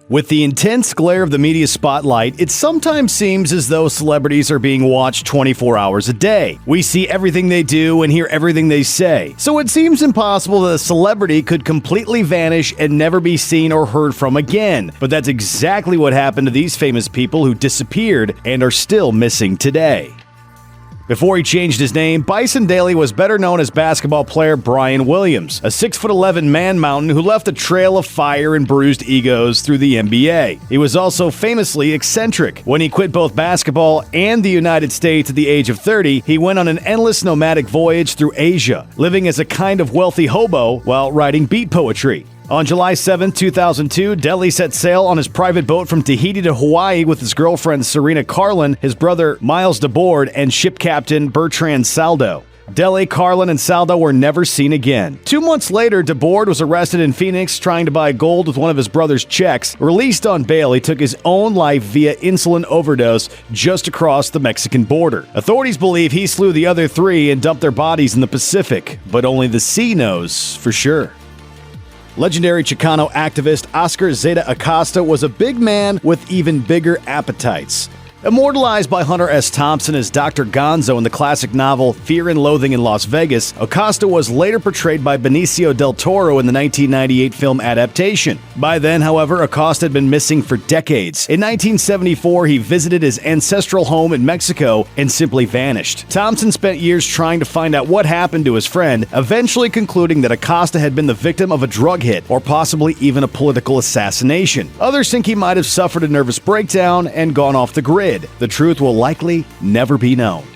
With the intense glare of the media spotlight, it sometimes seems as though celebrities are being watched 24 hours a day. We see everything they do and hear everything they say. So it seems impossible that a celebrity could completely vanish and never be seen or heard from again. But that's exactly what happened to these famous people who disappeared and are still missing today. Before he changed his name, Bison Dele was better known as basketball player Brian Williams, a 6'11" man-mountain who left a trail of fire and bruised egos through the NBA. He was also famously eccentric. When he quit both basketball and the United States at the age of 30, he went on an endless nomadic voyage through Asia, living as a kind of wealthy hobo while writing beat poetry. On July 7, 2002, Dele set sail on his private boat from Tahiti to Hawaii with his girlfriend Serena Carlin, his brother Miles DeBoard, and ship captain Bertrand Saldo. Dele, Carlin, and Saldo were never seen again. 2 months later, DeBoard was arrested in Phoenix trying to buy gold with one of his brother's checks. Released on bail, he took his own life via insulin overdose just across the Mexican border. Authorities believe he slew the other three and dumped their bodies in the Pacific, but only the sea knows for sure. Legendary Chicano activist Oscar Zeta Acosta was a big man with even bigger appetites. Immortalized by Hunter S. Thompson as Dr. Gonzo in the classic novel Fear and Loathing in Las Vegas, Acosta was later portrayed by Benicio del Toro in the 1998 film adaptation. By then, however, Acosta had been missing for decades. In 1974, he visited his ancestral home in Mexico and simply vanished. Thompson spent years trying to find out what happened to his friend, eventually concluding that Acosta had been the victim of a drug hit or possibly even a political assassination. Others think he might have suffered a nervous breakdown and gone off the grid. The truth will likely never be known.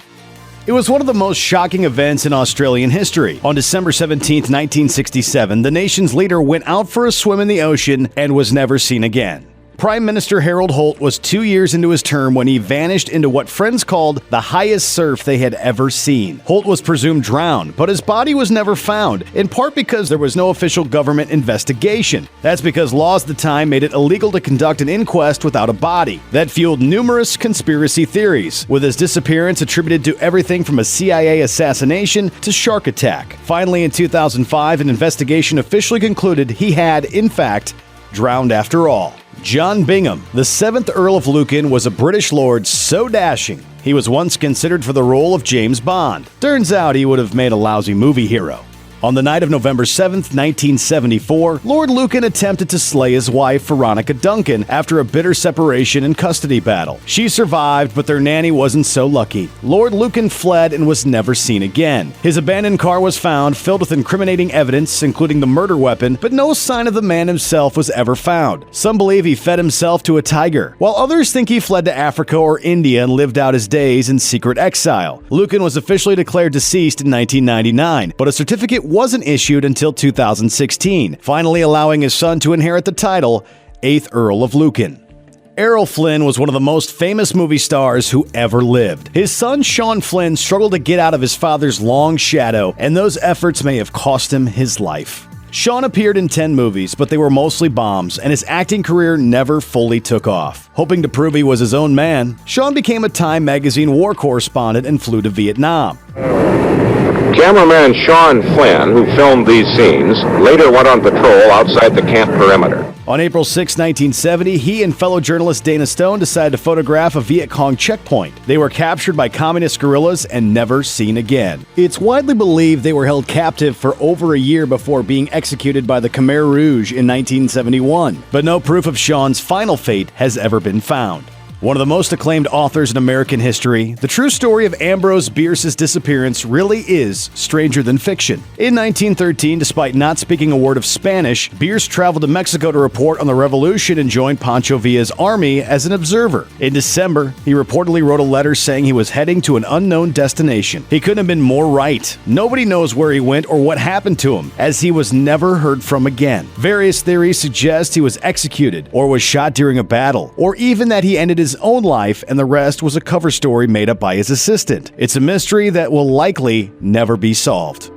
It was one of the most shocking events in Australian history. On December 17, 1967, the nation's leader went out for a swim in the ocean and was never seen again. Prime Minister Harold Holt was 2 years into his term when he vanished into what friends called the highest surf they had ever seen. Holt was presumed drowned, but his body was never found, in part because there was no official government investigation. That's because laws at the time made it illegal to conduct an inquest without a body. That fueled numerous conspiracy theories, with his disappearance attributed to everything from a CIA assassination to shark attack. Finally, in 2005, an investigation officially concluded he had, in fact, drowned after all. John Bingham, the 7th Earl of Lucan, was a British lord so dashing, he was once considered for the role of James Bond. Turns out he would have made a lousy movie hero. On the night of November 7, 1974, Lord Lucan attempted to slay his wife, Veronica Duncan, after a bitter separation and custody battle. She survived, but their nanny wasn't so lucky. Lord Lucan fled and was never seen again. His abandoned car was found, filled with incriminating evidence, including the murder weapon, but no sign of the man himself was ever found. Some believe he fed himself to a tiger, while others think he fled to Africa or India and lived out his days in secret exile. Lucan was officially declared deceased in 1999, but a certificate wasn't issued until 2016, finally allowing his son to inherit the title, 8th Earl of Lucan. Errol Flynn was one of the most famous movie stars who ever lived. His son Sean Flynn struggled to get out of his father's long shadow, and those efforts may have cost him his life. Sean appeared in 10 movies, but they were mostly bombs, and his acting career never fully took off. Hoping to prove he was his own man, Sean became a Time magazine war correspondent and flew to Vietnam. Cameraman Sean Flynn, who filmed these scenes, later went on patrol outside the camp perimeter. On April 6, 1970, he and fellow journalist Dana Stone decided to photograph a Viet Cong checkpoint. They were captured by communist guerrillas and never seen again. It's widely believed they were held captive for over a year before being executed by the Khmer Rouge in 1971, but no proof of Sean's final fate has ever been found. One of the most acclaimed authors in American history, the true story of Ambrose Bierce's disappearance really is stranger than fiction. In 1913, despite not speaking a word of Spanish, Bierce traveled to Mexico to report on the revolution and joined Pancho Villa's army as an observer. In December, he reportedly wrote a letter saying he was heading to an unknown destination. He couldn't have been more right. Nobody knows where he went or what happened to him, as he was never heard from again. Various theories suggest he was executed, or was shot during a battle, or even that he ended his own life and the rest was a cover story made up by his assistant. It's a mystery that will likely never be solved.